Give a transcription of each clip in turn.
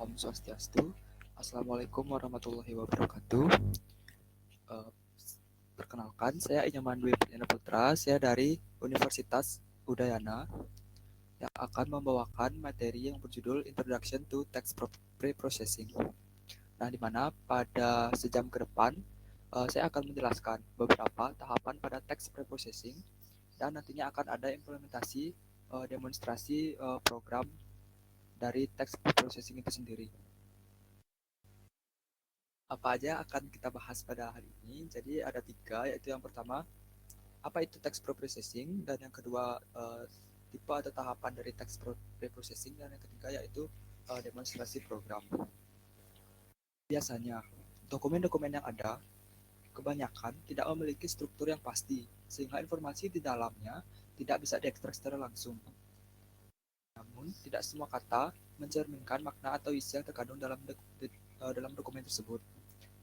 Om Swastiastu. Assalamualaikum warahmatullahi wabarakatuh. Eh, Perkenalkan, saya Inyaman Dwi Purnama Putra. Saya dari Universitas Udayana yang akan membawakan materi yang berjudul Introduction to Text Preprocessing. Nah, di mana pada sejam ke depan saya akan menjelaskan beberapa tahapan pada text preprocessing dan nantinya akan ada implementasi demonstrasi program dari text preprocessing itu sendiri. Apa aja akan kita bahas pada hari ini? Jadi ada tiga, yaitu yang pertama, apa itu text preprocessing, dan yang kedua, tipe atau tahapan dari text preprocessing, dan yang ketiga yaitu demonstrasi program. Biasanya, dokumen-dokumen yang ada kebanyakan tidak memiliki struktur yang pasti, sehingga informasi di dalamnya tidak bisa diekstrak secara langsung. Namun, tidak semua kata mencerminkan makna atau isi yang terkandung dalam dokumen tersebut.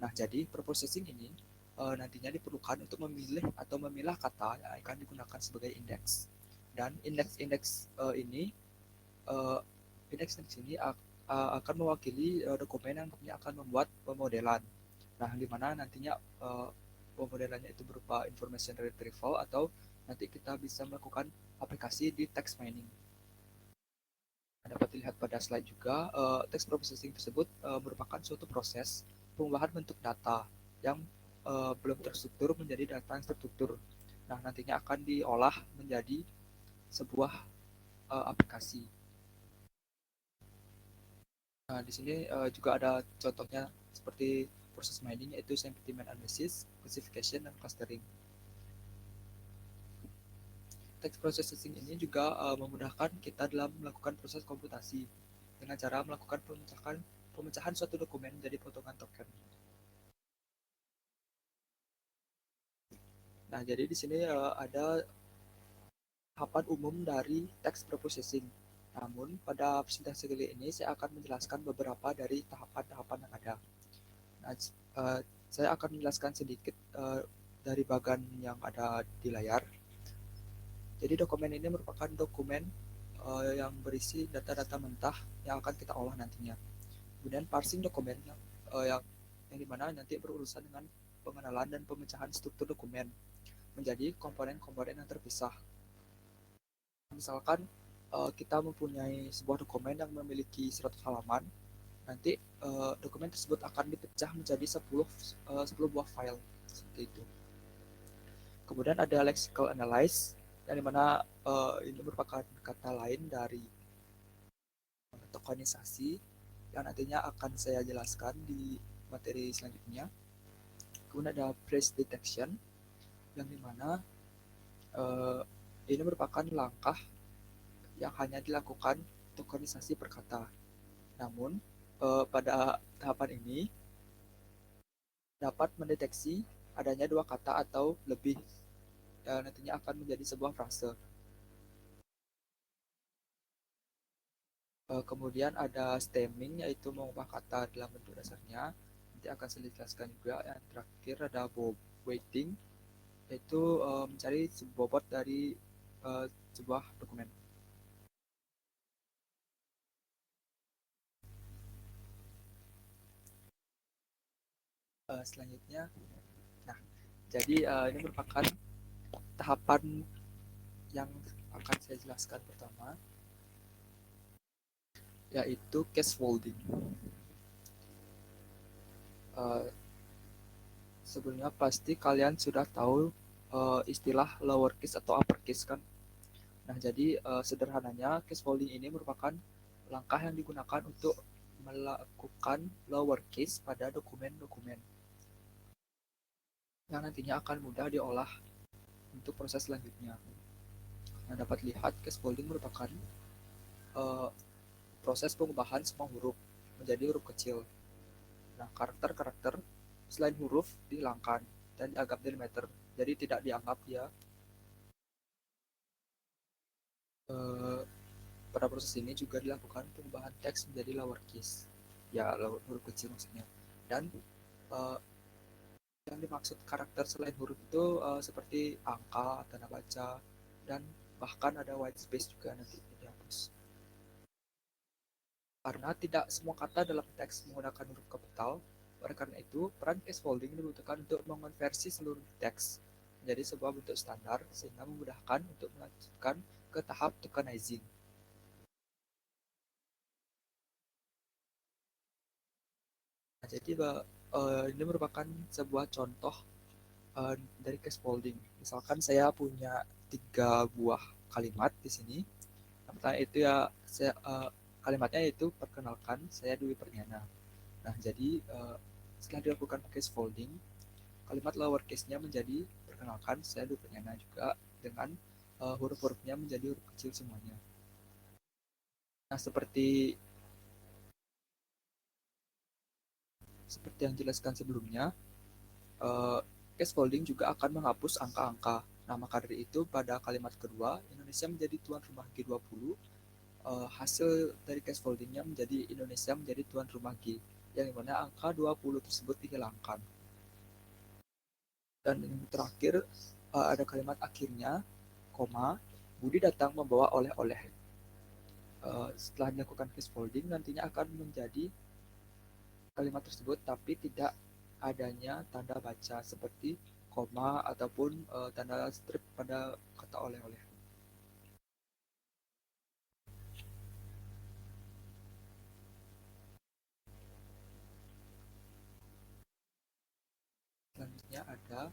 Nah, jadi preprocessing ini nantinya diperlukan untuk memilih atau memilah kata yang akan digunakan sebagai indeks. Dan indeks-indeks ini uh, indeks ini akan mewakili dokumen yang nantinya akan membuat pemodelan. Nah, di mana nantinya pemodelannya itu berupa information retrieval atau nanti kita bisa melakukan aplikasi di text mining. Dapat dilihat pada slide juga, text processing tersebut merupakan suatu proses pengubahan bentuk data yang belum terstruktur menjadi data yang terstruktur. Nah, nantinya akan diolah menjadi sebuah aplikasi. Nah, di sini juga ada contohnya seperti proses mining, yaitu sentiment analysis, classification, dan clustering. Text processing ini juga memudahkan kita dalam melakukan proses komputasi dengan cara melakukan pemecahan suatu dokumen menjadi potongan token. Nah, jadi di sini ada tahapan umum dari text preprocessing. Namun, pada presentasi kali ini saya akan menjelaskan beberapa dari tahapan-tahapan yang ada. Nah, saya akan menjelaskan sedikit dari bagian yang ada di layar. Jadi dokumen ini merupakan dokumen yang berisi data-data mentah yang akan kita olah nantinya. Kemudian parsing dokumen yang dimana nanti berurusan dengan pengenalan dan pemecahan struktur dokumen menjadi komponen-komponen yang terpisah. Misalkan kita mempunyai sebuah dokumen yang memiliki 100 halaman, nanti dokumen tersebut akan dipecah menjadi 10 buah file seperti itu. Kemudian ada lexical analyze, yang dimana ini merupakan kata lain dari tokenisasi yang nantinya akan saya jelaskan di materi selanjutnya. Kemudian ada phrase detection, yang dimana ini merupakan langkah yang hanya dilakukan tokenisasi per kata. Namun pada tahapan ini dapat mendeteksi adanya dua kata atau lebih nantinya akan menjadi sebuah frase. Kemudian ada stemming, yaitu mengubah kata dalam bentuk dasarnya. Nanti akan saya jelaskan juga. Yang terakhir ada weighting, yaitu mencari bobot dari sebuah dokumen. Selanjutnya, nah, jadi ini merupakan tahapan yang akan saya jelaskan pertama, yaitu case folding. Sebelumnya pasti kalian sudah tahu istilah lowercase atau uppercase kan. Nah, jadi sederhananya case folding ini merupakan langkah yang digunakan untuk melakukan lowercase pada dokumen-dokumen yang nantinya akan mudah diolah untuk proses selanjutnya. Nah, dapat lihat case folding merupakan proses pengubahan semua huruf menjadi huruf kecil. Nah, karakter-karakter selain huruf dihilangkan dan dianggap delimiter, jadi tidak dianggap dia pada proses ini juga dilakukan pengubahan teks menjadi lowercase, ya huruf kecil maksudnya. Dan yang dimaksud karakter selain huruf itu seperti angka, tanda baca, dan bahkan ada white space juga nanti dihapus. Karena tidak semua kata dalam teks menggunakan huruf kapital, oleh karena itu, peran scaffolding dibutuhkan untuk mengonversi seluruh teks menjadi sebuah bentuk standar sehingga memudahkan untuk melanjutkan ke tahap tokenizing. Nah, jadi ini merupakan sebuah contoh dari scaffolding. Misalkan saya punya 3 buah kalimat di sini. Yang pertama itu ya kalimatnya yaitu perkenalkan saya Dwi Perniana. Nah, jadi setelah dilakukan pakai scaffolding, kalimat lowercase-nya menjadi perkenalkan saya Dwi Perniana juga dengan huruf-hurufnya menjadi huruf kecil semuanya. Nah, seperti yang jelaskan sebelumnya, scaffolding juga akan menghapus angka-angka. Nah, maka dari itu pada kalimat kedua, Indonesia menjadi tuan rumah G20, hasil dari scaffoldingnya menjadi Indonesia menjadi tuan rumah G, yang dimana angka 20 tersebut dihilangkan. Dan yang terakhir, ada kalimat akhirnya, koma, Budi datang membawa oleh-oleh. Setelah dilakukan scaffolding, nantinya akan menjadi kalimat tersebut, tapi tidak adanya tanda baca seperti koma ataupun tanda strip pada kata oleh-oleh. Selanjutnya ada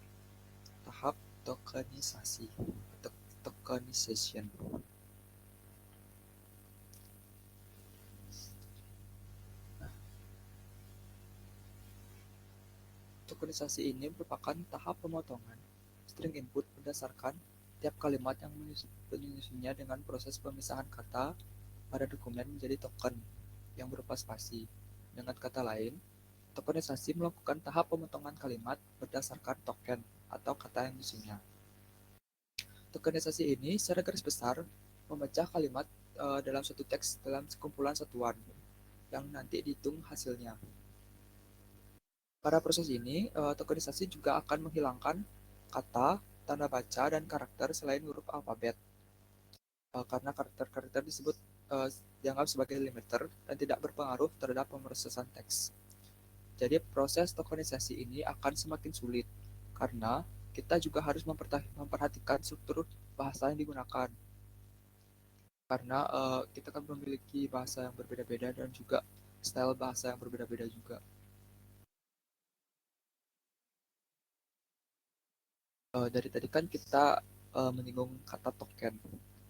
tahap tokenisasi atau tokenization. Tokenisasi ini merupakan tahap pemotongan string input berdasarkan tiap kalimat yang menyusunnya dengan proses pemisahan kata pada dokumen menjadi token yang berupa spasi. Dengan kata lain, tokenisasi melakukan tahap pemotongan kalimat berdasarkan token atau kata yang disusunnya. Tokenisasi ini secara garis besar memecah kalimat dalam suatu teks dalam sekumpulan satuan yang nanti dihitung hasilnya. Pada proses ini, tokenisasi juga akan menghilangkan kata, tanda baca, dan karakter selain huruf alfabet. Karena karakter-karakter disebut dianggap sebagai limiter dan tidak berpengaruh terhadap pemrosesan teks. Jadi proses tokenisasi ini akan semakin sulit karena kita juga harus memperhatikan struktur bahasa yang digunakan. Karena kita kan memiliki bahasa yang berbeda-beda dan juga style bahasa yang berbeda-beda juga. Dari tadi kan kita menyinggung kata token.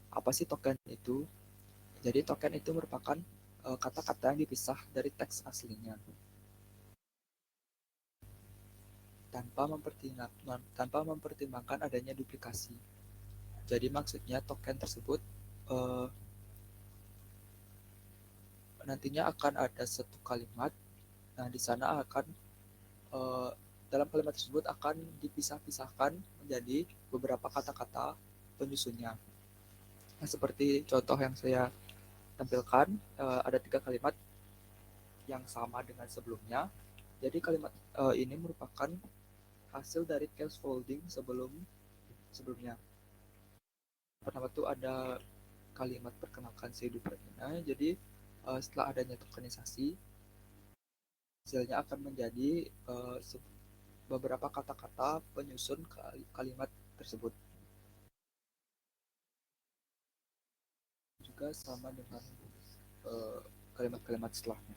Apa sih token itu? Jadi token itu merupakan kata-kata yang dipisah dari teks aslinya tanpa mempertimbangkan adanya duplikasi. Jadi maksudnya token tersebut uh, nantinya akan ada satu kalimat. Nah, di sana akan uh, dalam kalimat tersebut akan dipisah-pisahkan menjadi beberapa kata-kata penyusunnya. Nah, seperti contoh yang saya tampilkan, ada 3 kalimat yang sama dengan sebelumnya. Jadi kalimat ini merupakan hasil dari scaffolding sebelumnya. Pertama tuh ada kalimat perkenalkan si Duperina. Jadi setelah adanya tokenisasi, hasilnya akan menjadi beberapa kata-kata penyusun kalimat tersebut. Juga sama dengan kalimat-kalimat setelahnya.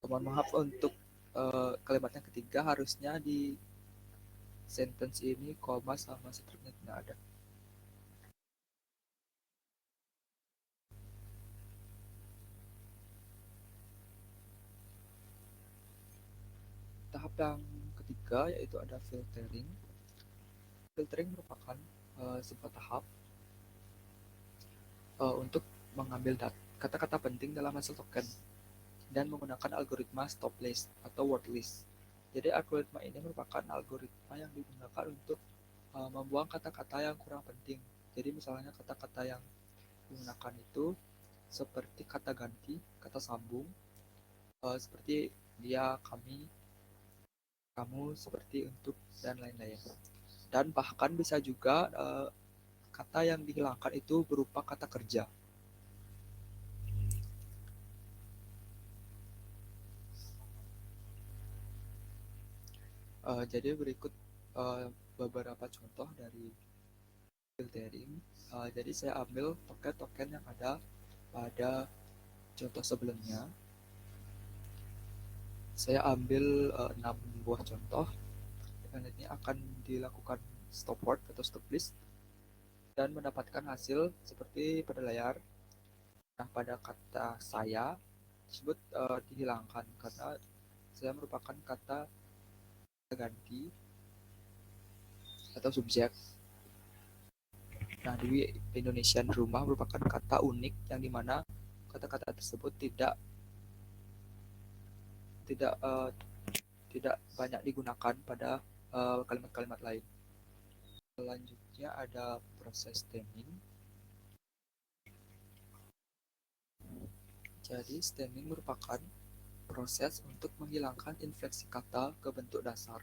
Mohon maaf untuk kalimat yang ketiga, harusnya di sentence ini koma sama stripnya tidak ada. Tahap yang ketiga yaitu ada filtering. Filtering merupakan sebuah tahap untuk mengambil kata-kata penting dalam hasil token dan menggunakan algoritma stop list atau word list. Jadi algoritma ini merupakan algoritma yang digunakan untuk membuang kata-kata yang kurang penting. Jadi misalnya kata-kata yang digunakan itu seperti kata ganti, kata sambung, seperti dia, kami, kamu, seperti untuk, dan lain-lain. Dan bahkan bisa juga kata yang dihilangkan itu berupa kata kerja. Jadi berikut beberapa contoh dari filtering. Jadi saya ambil token-token yang ada pada contoh sebelumnya. Saya ambil 6 buah contoh, dan ini akan dilakukan stop word atau stop list dan mendapatkan hasil seperti pada layar. Nah, pada kata saya tersebut dihilangkan karena saya merupakan kata ganti atau subjek. Nah, di Indonesian rumah merupakan kata unik yang dimana kata-kata tersebut tidak tidak banyak digunakan pada kalimat-kalimat lain. Selanjutnya ada proses stemming. Jadi stemming merupakan proses untuk menghilangkan infleksi kata ke bentuk dasar.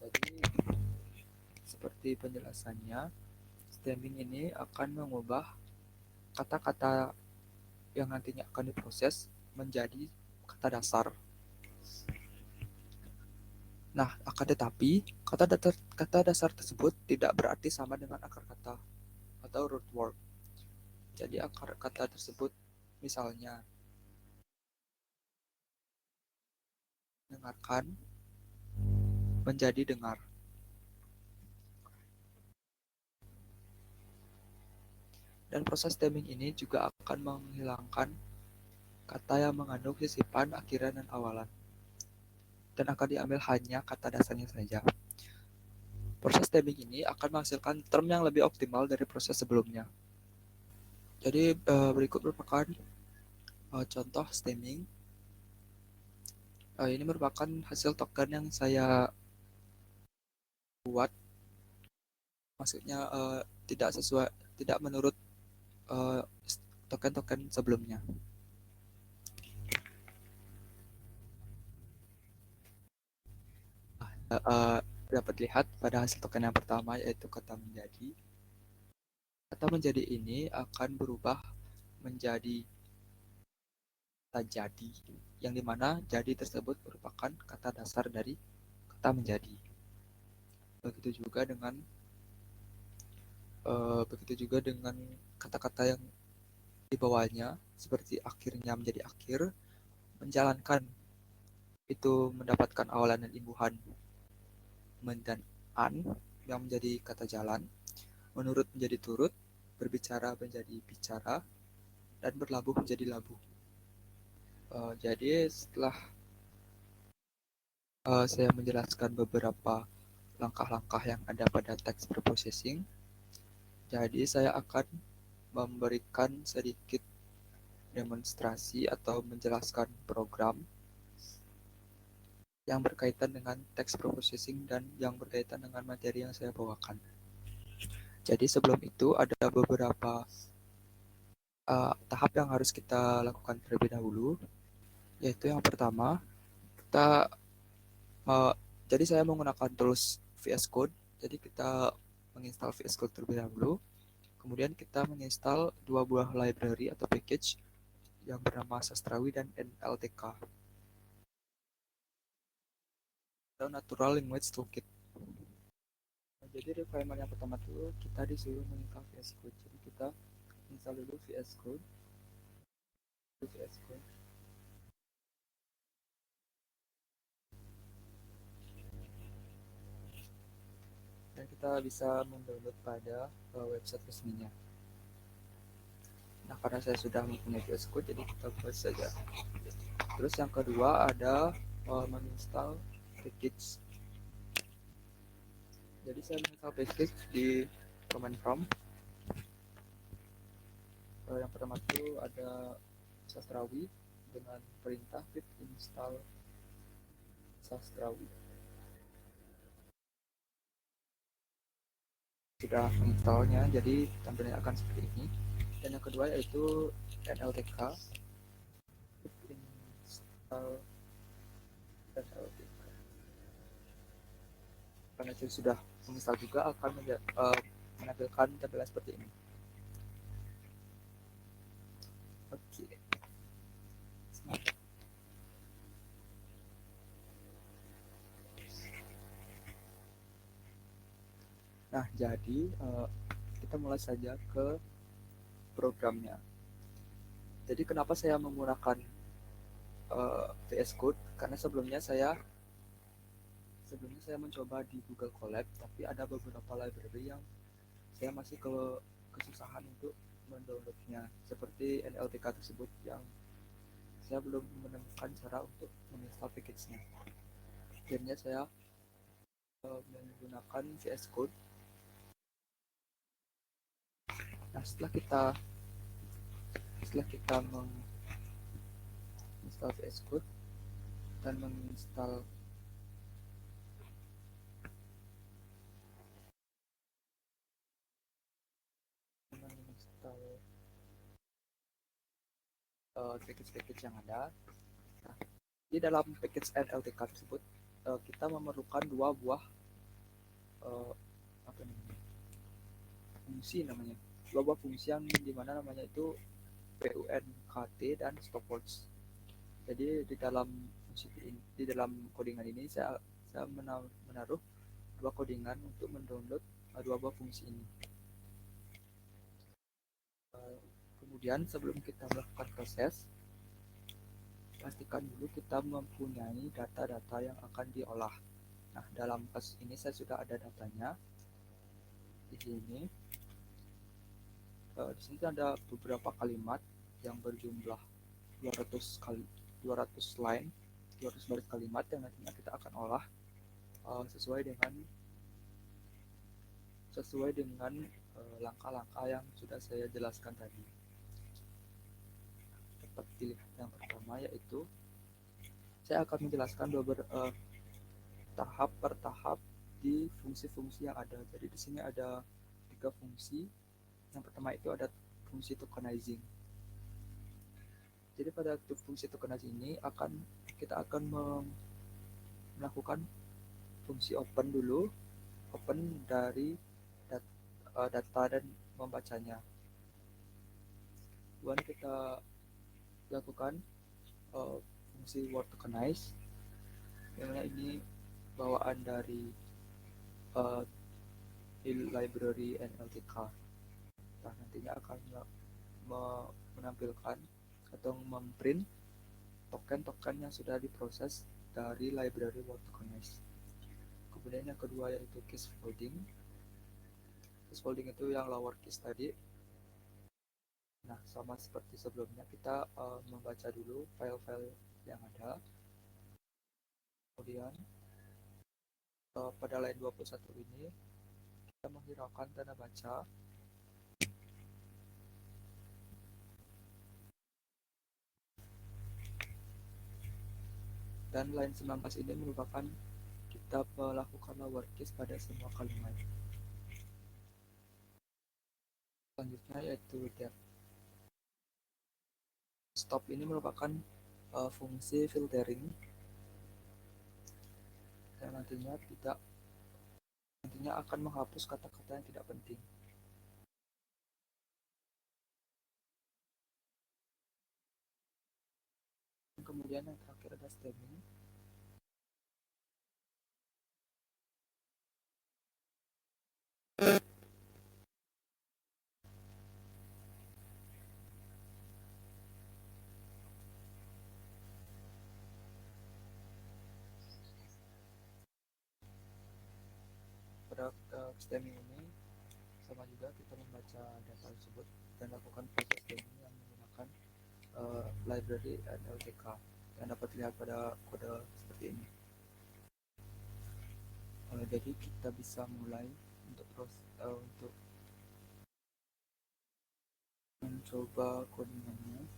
Jadi seperti penjelasannya, stemming ini akan mengubah kata-kata yang nantinya akan diproses menjadi kata dasar. Nah, akan tetapi kata dasar tersebut tidak berarti sama dengan akar kata atau root word. Jadi akar kata tersebut misalnya dengarkan menjadi dengar. Dan proses stemming ini juga akan menghilangkan kata yang mengandung sisipan, akhiran, dan awalan. Dan akan diambil hanya kata dasarnya saja. Proses stemming ini akan menghasilkan term yang lebih optimal dari proses sebelumnya. Jadi berikut merupakan contoh stemming. Ini merupakan hasil token yang saya buat. Maksudnya tidak menurut token-token sebelumnya. Dapat lihat pada hasil token yang pertama, yaitu kata menjadi. Kata menjadi ini akan berubah menjadi kata jadi, yang dimana jadi tersebut merupakan kata dasar dari kata menjadi. Begitu juga dengan kata-kata yang di bawahnya, seperti akhirnya menjadi akhir, menjalankan itu mendapatkan awalan dan imbuhan men dan an yang menjadi kata jalan, menurut menjadi turut, berbicara menjadi bicara, dan berlabuh menjadi labuh. Jadi setelah saya menjelaskan beberapa langkah-langkah yang ada pada text preprocessing, jadi saya akan memberikan sedikit demonstrasi atau menjelaskan program yang berkaitan dengan text preprocessing dan yang berkaitan dengan materi yang saya bawakan. Jadi sebelum itu ada beberapa tahap yang harus kita lakukan terlebih dahulu, yaitu yang pertama, jadi saya menggunakan tools VS Code, jadi kita menginstal VS Code terlebih dahulu, kemudian kita menginstal 2 buah library atau package yang bernama Sastrawi dan NLTK, atau Natural Language Toolkit. Jadi requirement yang pertama itu kita disuruh menginstal VS Code, jadi kita install dulu VS Code. Dan kita bisa mendownload pada website resminya. Nah, karena saya sudah mempunyai VS Code, jadi kita buat saja. Terus yang kedua ada menginstal package. Jadi saya menginstal package di command prompt. Yang pertama itu ada Sastrawi dengan perintah pip install Sastrawi. Sudah menginstalnya, jadi tampilannya akan seperti ini. Dan yang kedua yaitu NLTK, pip install NLTK. Karena saya sudah menginstal juga, akan menampilkan tampilan seperti ini. Oke. Nah, jadi kita mulai saja ke programnya. Jadi kenapa saya menggunakan VS Code? Karena sebelumnya saya mencoba di Google Colab, tapi ada beberapa library yang saya masih kesusahan untuk mendownloadnya, seperti NLTK tersebut yang saya belum menemukan cara untuk menginstal package-nya. Akhirnya saya menggunakan VS Code. Nah, setelah kita menginstal VS Code dan menginstal package-package yang ada. Nah, di dalam package NLTK tersebut kita memerlukan dua buah uh, apa namanya fungsi namanya dua buah fungsi yang dimana namanya itu punkt dan stopwatch. Jadi di dalam codingan ini saya menaruh dua codingan untuk mendownload dua buah fungsi ini. Kemudian sebelum kita melakukan proses, pastikan dulu kita mempunyai data-data yang akan diolah. Nah, dalam kasus ini saya sudah ada datanya di sini. Di sini ada beberapa kalimat yang berjumlah 200 line, 200 baris kalimat yang nantinya kita akan olah sesuai dengan langkah-langkah yang sudah saya jelaskan tadi. Dapat dilihat yang pertama, yaitu saya akan menjelaskan tahap per tahap di fungsi-fungsi yang ada. Jadi di sini ada 3 fungsi. Yang pertama itu ada fungsi tokenizing. Jadi pada fungsi tokenizing ini kita akan melakukan fungsi open dulu, open dari data dan membacanya. Kemudian kita lakukan fungsi word tokenize, yang mana ini bawaan dari library NLTK. Nah, nantinya akan menampilkan atau memprint token-token yang sudah diproses dari library word tokenize. Kemudian yang kedua yaitu case folding. Case folding itu yang lowercase tadi. Nah, sama seperti sebelumnya, kita membaca dulu file-file yang ada. Kemudian pada line 21 ini kita menghiraukan tanda baca. Dan line 19 ini merupakan kita melakukan lowercase pada semua kalimat. Selanjutnya yaitu depth. Stop ini merupakan fungsi filtering yang nantinya akan menghapus kata-kata yang tidak penting. Kemudian yang terakhir ada stemming. Pada stemming ini sama juga kita membaca data tersebut dan lakukan proses stemming yang menggunakan library NLTK yang dapat dilihat pada kode seperti ini. Jadi kita bisa mulai untuk mencoba codingannya.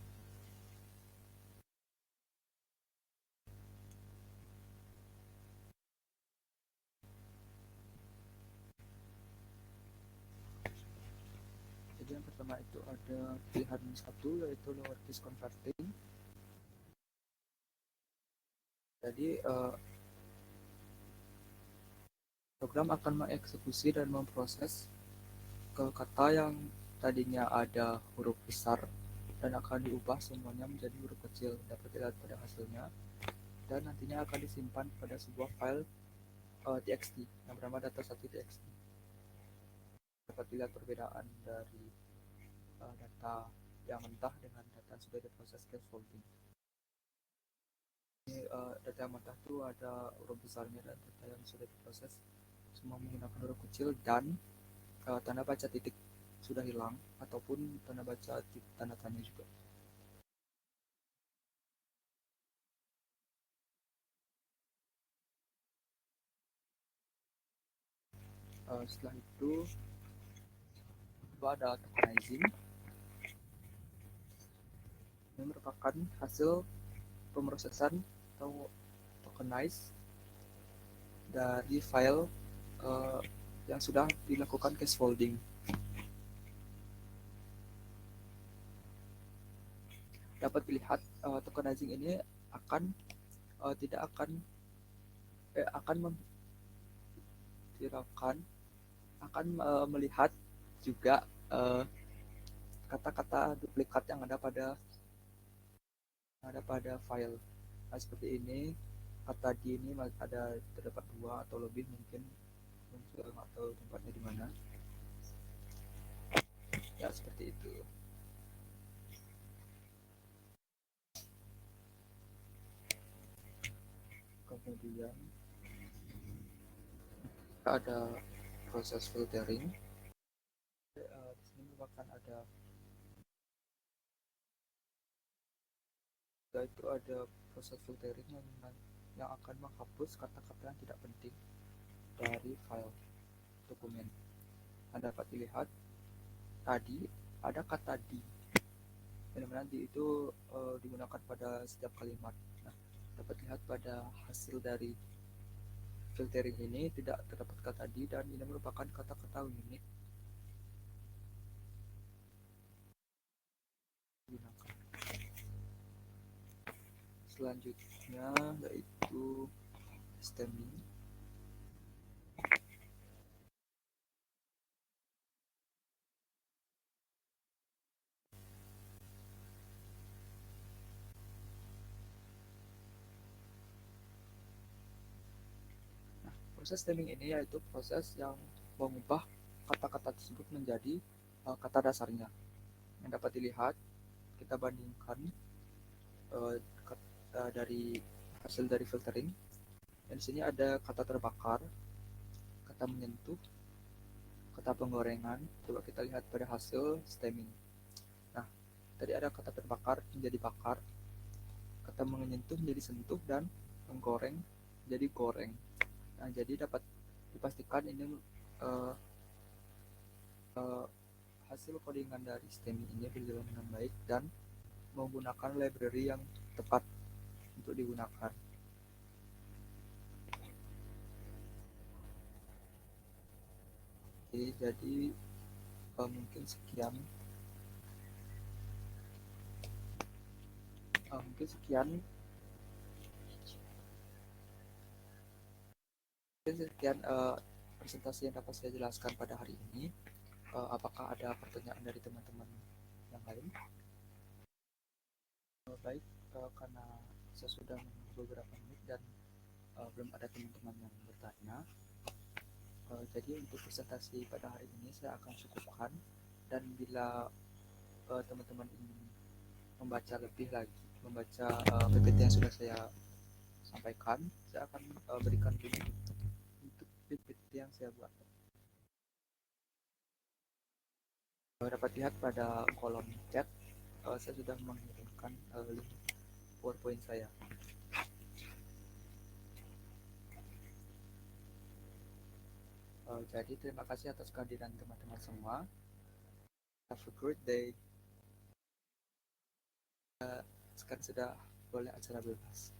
Jadi yang pertama itu ada pilihan satu, yaitu lowercase converting. Jadi program akan mengeksekusi dan memproses ke kata yang tadinya ada huruf besar dan akan diubah semuanya menjadi huruf kecil, dapat dilihat pada hasilnya, dan nantinya akan disimpan pada sebuah file txt yang bernama data1.txt. Dapat dilihat perbedaan dari data yang mentah dengan data yang sudah diproses scaffolding. Ini data yang mentah itu ada huruf besarnya, dan data yang sudah diproses semua menggunakan huruf kecil dan tanda baca titik sudah hilang ataupun tanda baca tanda tanya juga. Setelah itu ada tokenizing. Ini merupakan hasil pemrosesan atau tokenize dari file yang sudah dilakukan scaffolding. Dapat dilihat tokenizing ini akan tidak akan memviralkan, akan melihat juga kata-kata duplikat yang ada pada file. Nah, seperti ini, kata di ini ada terdapat dua atau lebih mungkin atau tempatnya di mana. Ya, seperti itu. Kemudian ada proses filtering. Di sini merupakan ada proses filtering yang akan menghapus kata-kata yang tidak penting dari file dokumen. Anda dapat dilihat tadi ada kata di, benar-benar di itu digunakan pada setiap kalimat. Nah, dapat lihat pada hasil dari filtering ini tidak terdapat kata di, dan ini merupakan kata-kata unik digunakan. Selanjutnya yaitu stemming. Nah, proses stemming ini yaitu proses yang mengubah kata-kata tersebut menjadi kata dasarnya. Yang dapat dilihat, kita bandingkan dari hasil dari filtering. Dan di sini ada kata terbakar, kata menyentuh, kata penggorengan. Coba kita lihat pada hasil stemming. Nah, tadi ada kata terbakar menjadi bakar, kata menyentuh menjadi sentuh, dan menggoreng menjadi goreng. Nah, jadi dapat dipastikan ini uh, uh, hasil codingan dari stemming ini berjalan dengan baik dan menggunakan library yang tepat untuk digunakan. Oke, jadi mungkin sekian mungkin sekian presentasi yang dapat saya jelaskan pada hari ini. Apakah ada pertanyaan dari teman-teman yang lain? Baik, karena saya sudah menunggu beberapa menit dan belum ada teman-teman yang bertanya, jadi untuk presentasi pada hari ini saya akan cukupkan, dan bila teman-teman ingin membaca lebih lagi, membaca PPT yang sudah saya sampaikan, saya akan berikan link untuk PPT yang saya buat. Dapat lihat pada kolom chat, saya sudah mengirimkan link PowerPoint saya. Jadi terima kasih atas kehadiran teman-teman semua. Have a great day. Sekarang sudah boleh acara bebas.